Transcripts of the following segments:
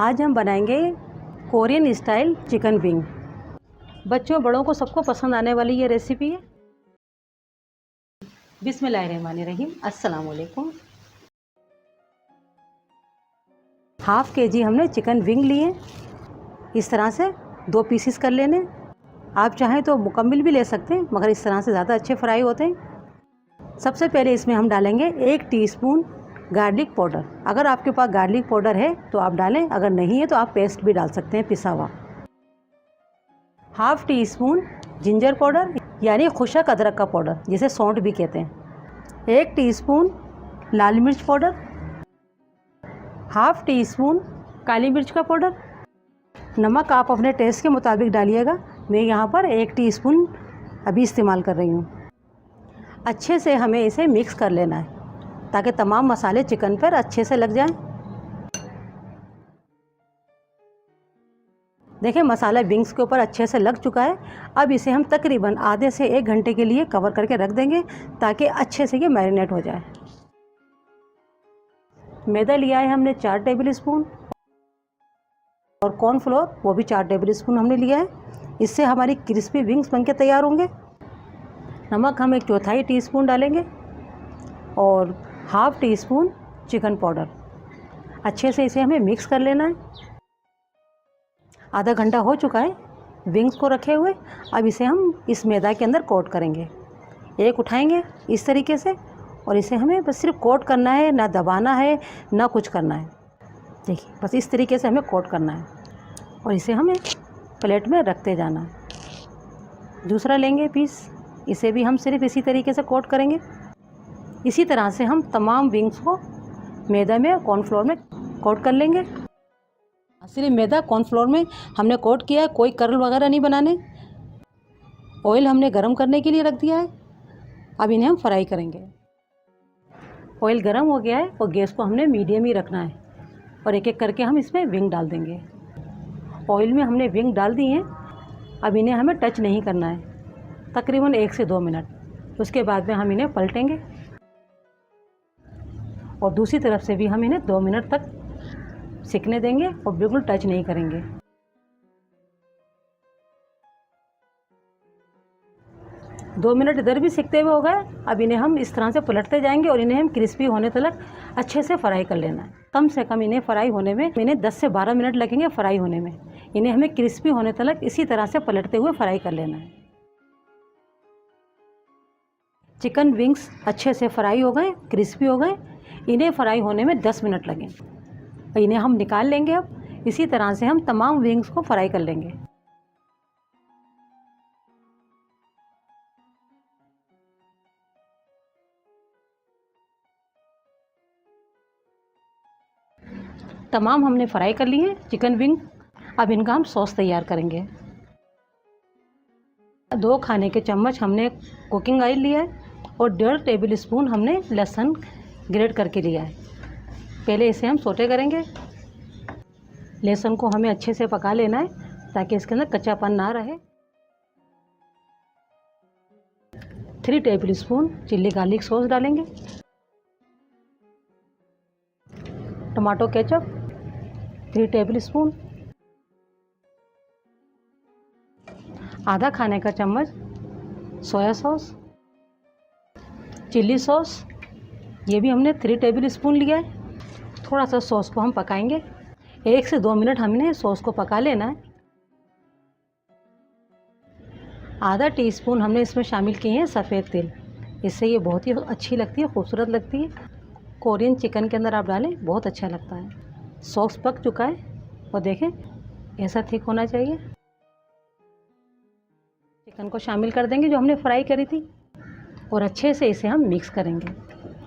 आज हम बनाएंगे कोरियन स्टाइल चिकन विंग। बच्चों बड़ों को सबको पसंद आने वाली ये रेसिपी है। बिस्मिल्लाहिर्रहमानिर्रहीम। अस्सलाम वालेकुम। हाफ केजी हमने चिकन विंग लिए। इस तरह से 2 पीसेस कर लेने। आप चाहें तो मुकम्मल भी ले सकते हैं, मगर इस तरह से ज़्यादा अच्छे फ्राई होते हैं। सबसे पहले इसमें हम डालेंगे 1 टीस्पून गार्लिक पाउडर। अगर आपके पास गार्लिक पाउडर है तो आप डालें, अगर नहीं है तो आप पेस्ट भी डाल सकते हैं, पिसा हुआ। Half tea spoon ginger powder यानी खुशक अदरक का पाउडर, जिसे सौंठ भी कहते हैं। 1 टीस्पून लाल मिर्च पाउडर, हाफ टी स्पून काली मिर्च का पाउडर। नमक आप अपने टेस्ट के मुताबिक डालिएगा। मैं यहाँ पर 1 टीस्पून अभी इस्तेमाल कर रही हूँ। अच्छे से हमें इसे मिक्स कर लेना है ताकि तमाम मसाले चिकन पर अच्छे से लग जाएं। देखें, मसाला विंग्स के ऊपर अच्छे से लग चुका है। अब इसे हम तकरीबन आधे से 1 घंटे के लिए कवर करके रख देंगे ताकि अच्छे से ये मैरिनेट हो जाए। मैदा लिया है हमने 4 टेबल स्पून और कॉर्नफ्लोर वो भी 4 टेबल स्पून हमने लिया है। इससे हमारी क्रिस्पी विंग्स बनके तैयार होंगे। नमक हम 1/4 टीस्पून डालेंगे और half tea spoon chicken powder. अच्छे से इसे हमें मिक्स कर लेना है। आधा घंटा हो चुका है विंग्स को रखे हुए। अब इसे हम इस मैदा के अंदर कोट करेंगे। एक उठाएंगे इस तरीके से और इसे हमें बस सिर्फ कोट करना है, ना दबाना है ना कुछ करना है। देखिए, बस इस तरीके से हमें कोट करना है और इसे हमें प्लेट में रखते जाना है। दूसरा लेंगे पीस, इसे भी हम सिर्फ इसी तरीके से कोट करेंगे। इसी तरह से हम तमाम विंग्स को मैदा में, कॉर्नफ्लोर में कोट कर लेंगे। सिर्फ मैदा कॉर्नफ्लोर में हमने कोट किया है, कोई कर्ल वगैरह नहीं बनाने। ऑयल हमने गरम करने के लिए रख दिया है। अब इन्हें हम फ्राई करेंगे। ऑयल गरम हो गया है और गैस को हमने मीडियम ही रखना है और एक एक करके हम इसमें विंग डाल देंगे। ऑयल में हमने विंग डाल दी हैं। अब इन्हें हमें टच नहीं करना है, तकरीबन 1 से 2 मिनट। उसके बाद में हम इन्हें पलटेंगे और दूसरी तरफ से भी हम इन्हें 2 मिनट तक सिकने देंगे और बिल्कुल टच नहीं करेंगे। दो मिनट इधर भी सिकते हुए हो गए। अब इन्हें हम इस तरह से पलटते जाएंगे और इन्हें हम क्रिस्पी होने तक अच्छे से फ्राई कर लेना है। कम से कम इन्हें फ्राई होने में 10 से 12 मिनट लगेंगे फ्राई होने में। इन्हें हमें क्रिस्पी होने तक इसी तरह से पलटते हुए फ्राई कर लेना है। चिकन विंग्स अच्छे से फ्राई हो गए, क्रिस्पी हो गए। इन्हें फ्राई होने में 10 मिनट लगे। इन्हें हम निकाल लेंगे। अब इसी तरह से हम तमाम विंग्स को फ्राई कर लेंगे। तमाम हमने फ्राई कर लिए चिकन विंग। अब इनका हम सॉस तैयार करेंगे। 2 खाने के चम्मच हमने कुकिंग ऑयल लिया है और 1.5 टेबल स्पून हमने लहसुन ग्रेट करके लिया है। पहले इसे हम सोटे करेंगे। लहसुन को हमें अच्छे से पका लेना है ताकि इसके अंदर कच्चापन ना रहे। 3 tablespoon chilli garlic sauce डालेंगे। Tomato ketchup 3 tablespoon. आधा खाने का चम्मच सोया सॉस। चिल्ली सॉस ये भी हमने 3 टेबल स्पून लिया है। थोड़ा सा सॉस को हम पकाएंगे। 1 से 2 मिनट हमने सॉस को पका लेना है। आधा टीस्पून हमने इसमें शामिल किए हैं सफ़ेद तिल। इससे ये बहुत ही अच्छी लगती है, खूबसूरत लगती है। कोरियन चिकन के अंदर आप डालें, बहुत अच्छा लगता है। सॉस पक चुका है और देखें ऐसा थिक होना चाहिए। चिकन को शामिल कर देंगे जो हमने फ्राई करी थी और अच्छे से इसे हम मिक्स करेंगे।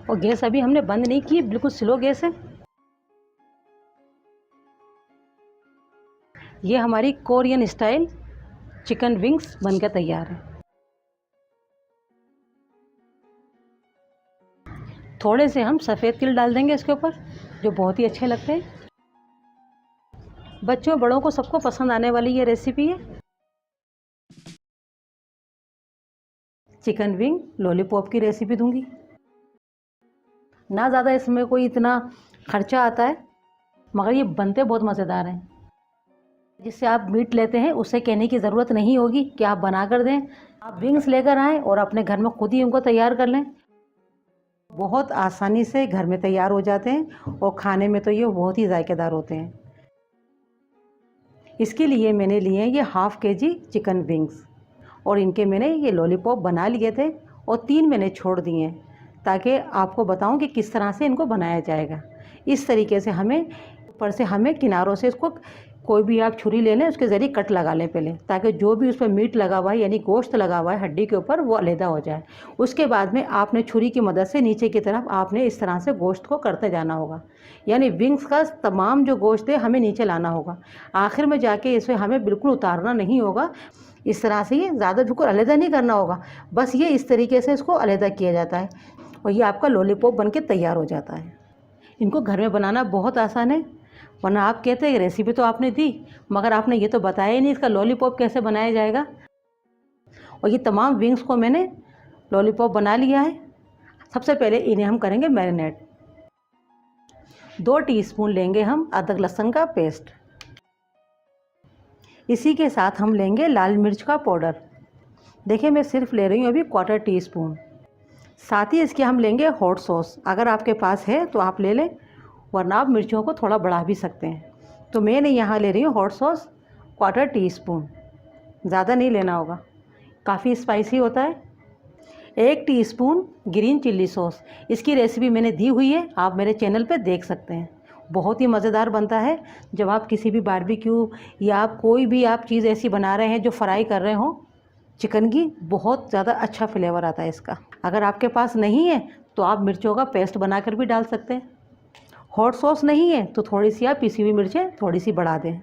और गैस अभी हमने बंद नहीं की, बिल्कुल स्लो गैस है। ये हमारी कोरियन स्टाइल चिकन विंग्स बनकर तैयार है। थोड़े से हम सफ़ेद तिल डाल देंगे इसके ऊपर, जो बहुत ही अच्छे लगते हैं। बच्चों बड़ों को सबको पसंद आने वाली ये रेसिपी है। चिकन विंग लॉलीपॉप की रेसिपी दूंगी। ना ज़्यादा इसमें कोई इतना खर्चा आता है, मगर ये बनते बहुत मज़ेदार हैं। जिससे आप मीट लेते हैं उससे कहने की ज़रूरत नहीं होगी कि आप बना कर दें। आप विंग्स लेकर आएँ और अपने घर में खुद ही उनको तैयार कर लें। बहुत आसानी से घर में तैयार हो जाते हैं और खाने में तो ये बहुत ही जायकेदार होते हैं। इसके लिए मैंने लिए हैं ये हाफ़ केजी चिकन विंग्स और इनके मैंने ये लॉलीपॉप बना लिए थे और 3 मैंने छोड़ दिए हैं ताकि आपको बताऊं कि किस तरह से इनको बनाया जाएगा। इस तरीके से हमें ऊपर से हमें किनारों से इसको कोई भी आप छुरी ले लें, उसके ज़रिए कट लगा लें पहले, ताकि जो भी उस पर मीट लगा हुआ है यानी गोश्त लगा हुआ है हड्डी के ऊपर वो अलहदा हो जाए। उसके बाद में आपने छुरी की मदद से नीचे की तरफ आपने इस तरह से गोश्त को करते जाना होगा, यानी विंग्स का तमाम जो गोश्त है हमें नीचे लाना होगा। आखिर में जाके इसे हमें बिल्कुल उतारना नहीं होगा। इस तरह से ये ज़्यादा बिल्कुल अलहदा नहीं करना होगा, बस ये इस तरीके से इसको अलहदा किया जाता है और ये आपका लॉलीपॉप बन के तैयार हो जाता है। इनको घर में बनाना बहुत आसान है, वरना आप कहते हैं रेसिपी तो आपने दी मगर आपने ये तो बताया ही नहीं इसका लॉलीपॉप कैसे बनाया जाएगा। और ये तमाम विंग्स को मैंने लॉलीपॉप बना लिया है। सबसे पहले इन्हें हम करेंगे मैरिनेट। 2 टीस्पून लेंगे हम अदरक लहसुन का पेस्ट। इसी के साथ हम लेंगे लाल मिर्च का पाउडर। देखिए मैं सिर्फ ले रही हूँ अभी 1/4 टीस्पून। साथ ही इसके हम लेंगे हॉट सॉस, अगर आपके पास है तो आप ले लें, वरना आप मिर्चों को थोड़ा बढ़ा भी सकते हैं। तो मैंने यहाँ ले रही हूँ हॉट सॉस 1/4 टीस्पून, ज़्यादा नहीं लेना होगा, काफ़ी स्पाइसी होता है। 1 टीस्पून ग्रीन चिल्ली सॉस, इसकी रेसिपी मैंने दी हुई है, आप मेरे चैनल पे देख सकते हैं। बहुत ही मज़ेदार बनता है जब आप किसी भी बारबेक्यू या आप कोई भी आप चीज़ ऐसी बना रहे हैं जो फ्राई कर रहे हों चिकन की, बहुत ज़्यादा अच्छा फ्लेवर आता है इसका। अगर आपके पास नहीं है तो आप मिर्चों का पेस्ट बनाकर भी डाल सकते हैं। हॉट सॉस नहीं है तो थोड़ी सी आप पिसी हुई मिर्चें थोड़ी सी बढ़ा दें।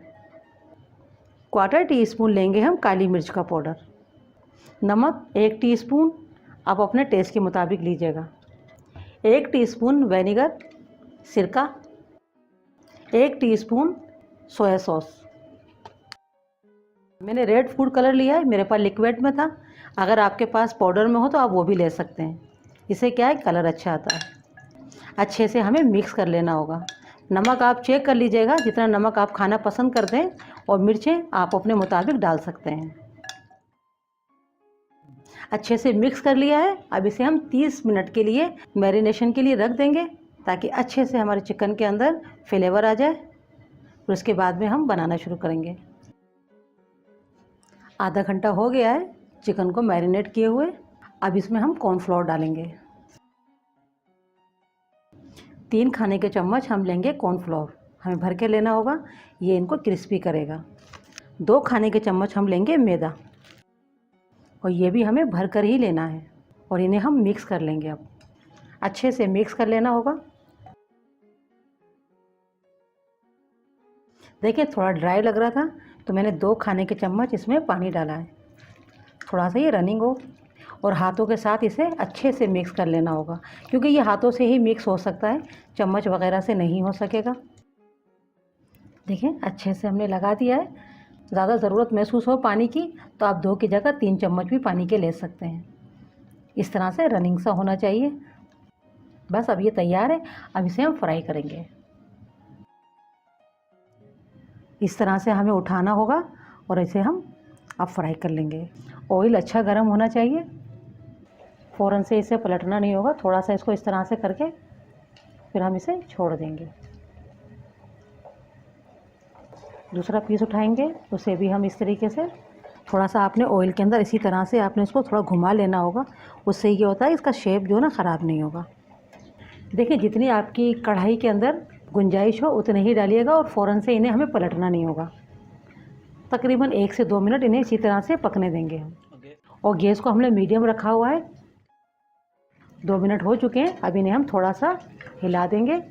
1/4 टीस्पून लेंगे हम काली मिर्च का पाउडर। नमक 1 टीस्पून, आप अपने टेस्ट के मुताबिक लीजिएगा। 1 टीस्पून विनेगर सिरका, 1 टीस्पून सोया सॉस। मैंने रेड फूड कलर लिया है, मेरे पास लिक्विड में था, अगर आपके पास पाउडर में हो तो आप वो भी ले सकते हैं, इससे क्या है कलर अच्छा आता है। अच्छे से हमें मिक्स कर लेना होगा। नमक आप चेक कर लीजिएगा, जितना नमक आप खाना पसंद करते हैं, और मिर्चें आप अपने मुताबिक डाल सकते हैं। अच्छे से मिक्स कर लिया है, अब इसे हम 30 मिनट के लिए मैरिनेशन के लिए रख देंगे ताकि अच्छे से हमारे चिकन के अंदर फ्लेवर आ जाए। फिर उसके बाद में हम बनाना शुरू करेंगे। आधा घंटा हो गया है चिकन को मैरिनेट किए हुए। अब इसमें हम कॉर्नफ्लोर डालेंगे। 3 खाने के चम्मच हम लेंगे कॉर्नफ्लोर, हमें भर के लेना होगा, ये इनको क्रिस्पी करेगा। 2 खाने के चम्मच हम लेंगे मैदा और ये भी हमें भर कर ही लेना है और इन्हें हम मिक्स कर लेंगे। अब अच्छे से मिक्स कर लेना होगा। देखिए थोड़ा ड्राई लग रहा था तो मैंने 2 खाने के चम्मच इसमें पानी डाला है, थोड़ा सा ये रनिंग हो, और हाथों के साथ इसे अच्छे से मिक्स कर लेना होगा, क्योंकि ये हाथों से ही मिक्स हो सकता है, चम्मच वगैरह से नहीं हो सकेगा। देखिए अच्छे से हमने लगा दिया है। ज़्यादा ज़रूरत महसूस हो पानी की तो आप 2 की जगह 3 चम्मच भी पानी के ले सकते हैं। इस तरह से रनिंग सा होना चाहिए। बस अब ये तैयार है, अब इसे हम फ्राई करेंगे। इस तरह से हमें उठाना होगा और इसे हम अब फ्राई कर लेंगे। ऑयल अच्छा गर्म होना चाहिए, फ़ौरन से इसे पलटना नहीं होगा, थोड़ा सा इसको इस तरह से करके फिर हम इसे छोड़ देंगे। दूसरा पीस उठाएंगे, उसे भी हम इस तरीके से थोड़ा सा आपने ऑयल के अंदर इसी तरह से आपने इसको थोड़ा घुमा लेना होगा, उससे ये होता है इसका शेप जो है ना ख़राब नहीं होगा। देखिए जितनी आपकी कढ़ाई के अंदर गुंजाइश हो उतने ही डालिएगा और फ़ौरन से इन्हें हमें पलटना नहीं होगा। तकरीबन 1 से 2 मिनट इन्हें इसी तरह से पकने देंगे हम। और गैस को हमने मीडियम रखा हुआ है। 2 मिनट हो चुके हैं, अब इन्हें हम थोड़ा सा हिला देंगे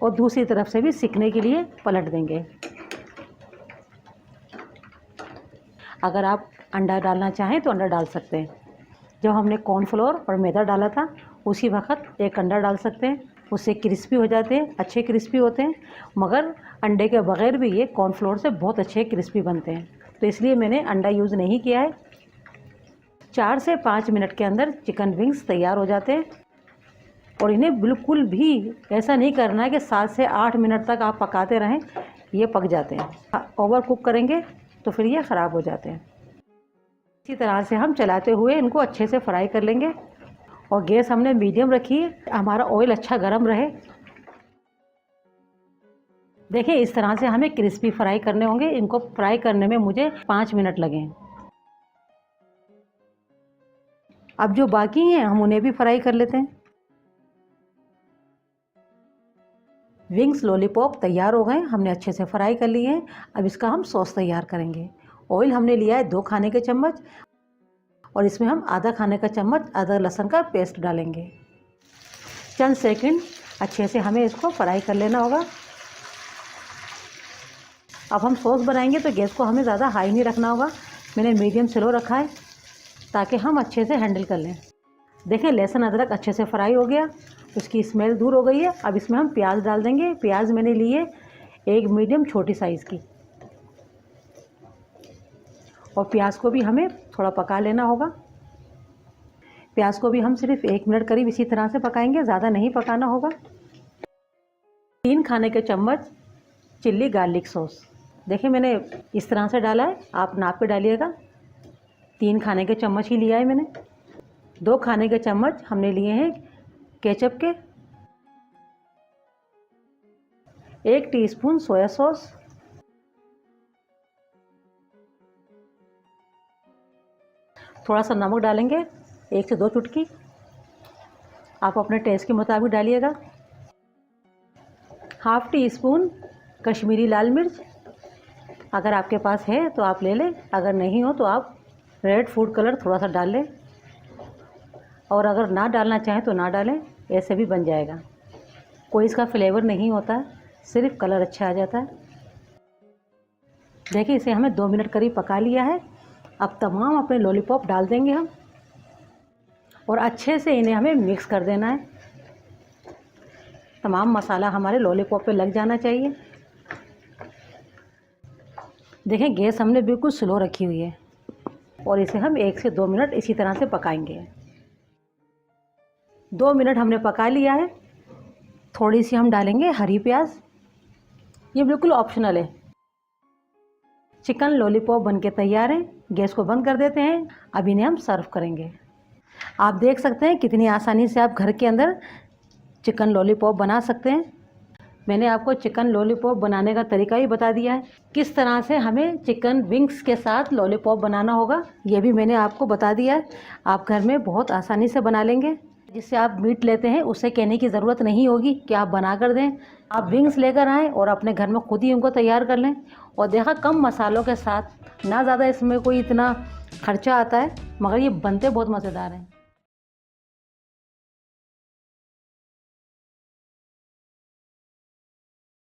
और दूसरी तरफ से भी सिकने के लिए पलट देंगे। अगर आप अंडा डालना चाहें तो अंडा डाल सकते हैं। जब हमने कॉर्नफ्लोर और मैदा डाला था उसी वक्त 1 अंडा डाल सकते हैं, उससे क्रिस्पी हो जाते हैं, अच्छे क्रिस्पी होते हैं। मगर अंडे के बगैर भी ये कॉर्नफ्लोर से बहुत अच्छे क्रिस्पी बनते हैं, तो इसलिए मैंने अंडा यूज़ नहीं किया है। 4 से 5 मिनट के अंदर चिकन विंग्स तैयार हो जाते हैं। और इन्हें बिल्कुल भी ऐसा नहीं करना है कि 7 से 8 मिनट तक आप पकाते रहें, ये पक जाते हैं। ओवर कुक करेंगे तो फिर ये ख़राब हो जाते हैं। इसी तरह से हम चलाते हुए इनको अच्छे से फ्राई कर लेंगे। और गैस हमने मीडियम रखी है, हमारा ऑयल अच्छा गर्म रहे। देखिए इस तरह से हमें क्रिस्पी फ्राई करने होंगे। इनको फ्राई करने में मुझे 5 मिनट लगे। अब जो बाकी हैं हम उन्हें भी फ्राई कर लेते हैं। विंग्स लॉलीपॉप तैयार हो गए, हमने अच्छे से फ्राई कर लिए हैं। अब इसका हम सॉस तैयार करेंगे। ऑयल हमने लिया है 2 खाने के चम्मच और इसमें हम आधा खाने का चम्मच अदरक लहसुन का पेस्ट डालेंगे। चंद सेकंड अच्छे से हमें इसको फ्राई कर लेना होगा। अब हम सॉस बनाएंगे तो गैस को हमें ज़्यादा हाई नहीं रखना होगा। मैंने मीडियम स्लो रखा है ताकि हम अच्छे से हैंडल कर लें। देखें लहसुन अदरक अच्छे से फ्राई हो गया, उसकी स्मेल दूर हो गई है। अब इसमें हम प्याज डाल देंगे। प्याज मैंने ली है 1 मीडियम छोटी साइज़ की। और प्याज को भी हमें थोड़ा पका लेना होगा। प्याज को भी हम सिर्फ 1 मिनट करीब इसी तरह से पकाएंगे, ज़्यादा नहीं पकाना होगा। 3 खाने के चम्मच चिल्ली गार्लिक सॉस, देखिए मैंने इस तरह से डाला है, आप नाप के डालिएगा। 3 खाने के चम्मच ही लिया है मैंने। 2 खाने के चम्मच हमने लिए हैं केचप के। 1 टीस्पून सोया सॉस, थोड़ा सा नमक डालेंगे 1 से 2 चुटकी, आप अपने टेस्ट के मुताबिक डालिएगा। हाफ़ टी स्पून कश्मीरी लाल मिर्च, अगर आपके पास है तो आप ले लें, अगर नहीं हो तो आप रेड फूड कलर थोड़ा सा डाल लें। और अगर ना डालना चाहें तो ना डालें, ऐसे भी बन जाएगा। कोई इसका फ्लेवर नहीं होता, सिर्फ कलर अच्छा आ जाता है। देखिए इसे हमें 2 मिनट करीब पका लिया है। अब तमाम अपने लॉलीपॉप डाल देंगे हम और अच्छे से इन्हें हमें मिक्स कर देना है। तमाम मसाला हमारे लॉलीपॉप पे लग जाना चाहिए। देखें गैस हमने बिल्कुल स्लो रखी हुई है और इसे हम 1 से 2 मिनट इसी तरह से पकाएंगे। 2 मिनट हमने पका लिया है। थोड़ी सी हम डालेंगे हरी प्याज, ये बिल्कुल ऑप्शनल है। चिकन लॉलीपॉप बनके तैयार है। गैस को बंद कर देते हैं। अब इन्हें हम सर्व करेंगे। आप देख सकते हैं कितनी आसानी से आप घर के अंदर चिकन लॉलीपॉप बना सकते हैं। मैंने आपको चिकन लॉलीपॉप बनाने का तरीका ही बता दिया है, किस तरह से हमें चिकन विंग्स के साथ लॉलीपॉप बनाना होगा ये भी मैंने आपको बता दिया है। आप घर में बहुत आसानी से बना लेंगे। जिससे आप मीट लेते हैं उससे कहने की ज़रूरत नहीं होगी कि आप बना कर दें। आप विंग्स लेकर आएँ और अपने घर में खुद ही उनको तैयार कर लें। और देखा कम मसालों के साथ, ना ज़्यादा इसमें कोई इतना खर्चा आता है, मगर ये बनते बहुत मज़ेदार हैं।